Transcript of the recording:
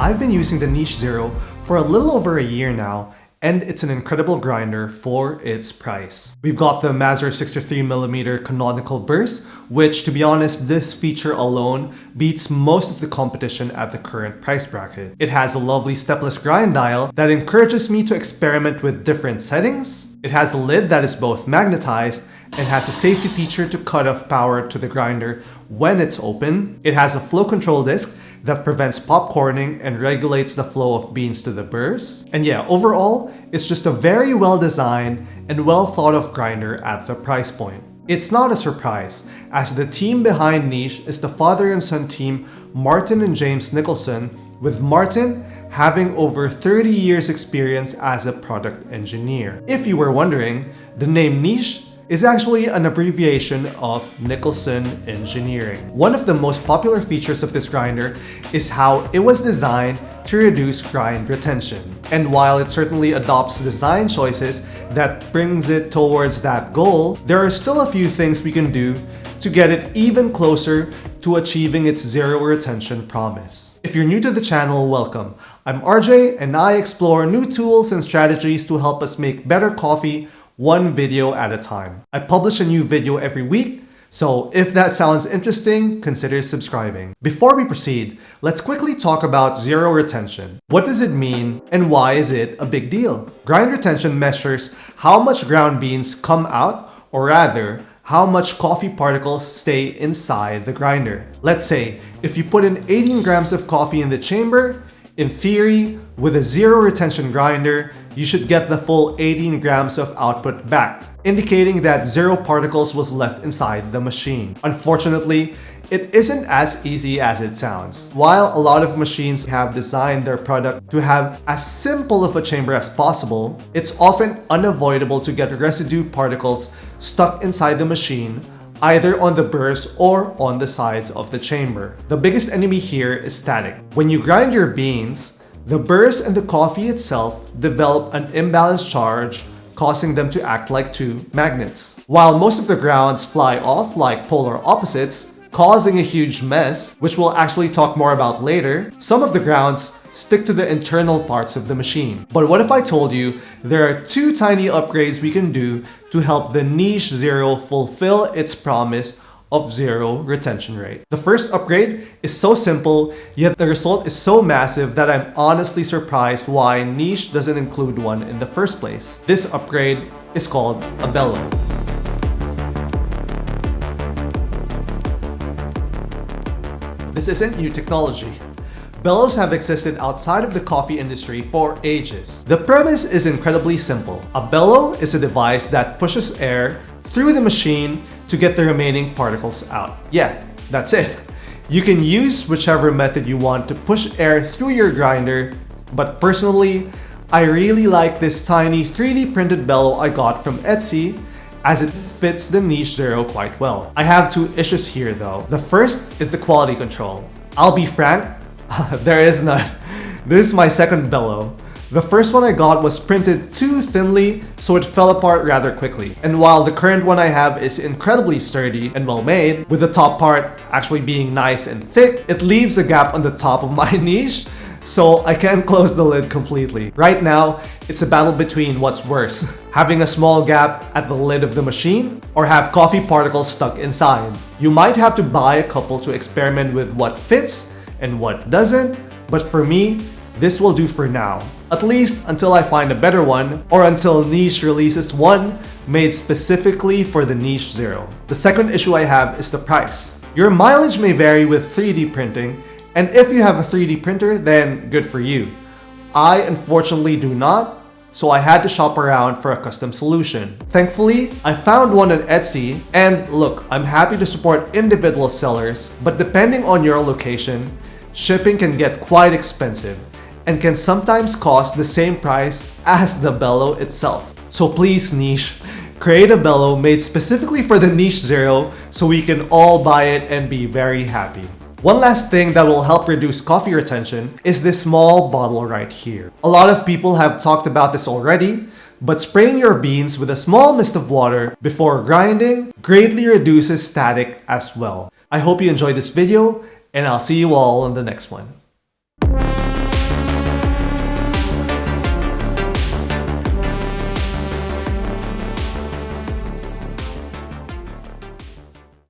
I've been using the Niche Zero for a little over a year now, and it's an incredible grinder for its price. We've got the Mazzer 63mm canonical burst, which, to be honest, this feature alone beats most of the competition at the current price bracket. It has a lovely stepless grind dial that encourages me to experiment with different settings. It has a lid that is both magnetized and has a safety feature to cut off power to the grinder when it's open. It has a flow control disc that prevents popcorning and regulates the flow of beans to the burrs. And yeah, overall, it's just a very well designed and well thought of grinder at the price point. It's not a surprise, as the team behind Niche is the father and son team Martin and James Nicholson, with Martin having over 30 years experience as a product engineer. If you were wondering, the name Niche is actually an abbreviation of Nicholson Engineering. One of the most popular features of this grinder is how it was designed to reduce grind retention. And while it certainly adopts design choices that brings it towards that goal, there are still a few things we can do to get it even closer to achieving its zero retention promise. If you're new to the channel, welcome. I'm RJ, and I explore new tools and strategies to help us make better coffee one video at a time. I publish a new video every week, so if that sounds interesting, consider subscribing. Before we proceed, let's quickly talk about zero retention. What does it mean, and why is it a big deal? Grind retention measures how much ground beans come out, or rather, how much coffee particles stay inside the grinder. Let's say, if you put in 18 grams of coffee in the chamber, in theory, with a zero retention grinder, you should get the full 18 grams of output back, indicating that zero particles was left inside the machine. Unfortunately, it isn't as easy as it sounds. While a lot of machines have designed their product to have as simple of a chamber as possible, it's often unavoidable to get residue particles stuck inside the machine, either on the burrs or on the sides of the chamber. The biggest enemy here is static. When you grind your beans, the burrs and the coffee itself develop an imbalanced charge, causing them to act like two magnets. While most of the grounds fly off like polar opposites, causing a huge mess, which we'll actually talk more about later, some of the grounds stick to the internal parts of the machine. But what if I told you there are two tiny upgrades we can do to help the Niche Zero fulfill its promise of zero retention rate? The first upgrade is so simple, yet the result is so massive that I'm honestly surprised why Niche doesn't include one in the first place. This upgrade is called Abella. This isn't new technology. Bellows have existed outside of the coffee industry for ages. The premise is incredibly simple. A bellow is a device that pushes air through the machine to get the remaining particles out. Yeah, that's it. You can use whichever method you want to push air through your grinder, but personally, I really like this tiny 3D printed bellow I got from Etsy, as it fits the Niche Zero quite well. I have two issues here though. The first is the quality control. I'll be frank, there is none. This is my second bellow. The first one I got was printed too thinly, so it fell apart rather quickly. And while the current one I have is incredibly sturdy and well made, with the top part actually being nice and thick, it leaves a gap on the top of my niche, so I can't close the lid completely. Right now, it's a battle between what's worse, having a small gap at the lid of the machine, or have coffee particles stuck inside. You might have to buy a couple to experiment with what fits and what doesn't, but for me, this will do for now. At least until I find a better one, or until Niche releases one made specifically for the Niche Zero. The second issue I have is the price. Your mileage may vary with 3D printing, and if you have a 3D printer, then good for you. I unfortunately do not, so I had to shop around for a custom solution. Thankfully, I found one on Etsy, and look, I'm happy to support individual sellers, but depending on your location, shipping can get quite expensive and can sometimes cost the same price as the bellow itself. So please, Niche, create a bellow made specifically for the Niche Zero so we can all buy it and be very happy. One last thing that will help reduce coffee retention is this small bottle right here. A lot of people have talked about this already, but spraying your beans with a small mist of water before grinding greatly reduces static as well. I hope you enjoyed this video, and I'll see you all in the next one.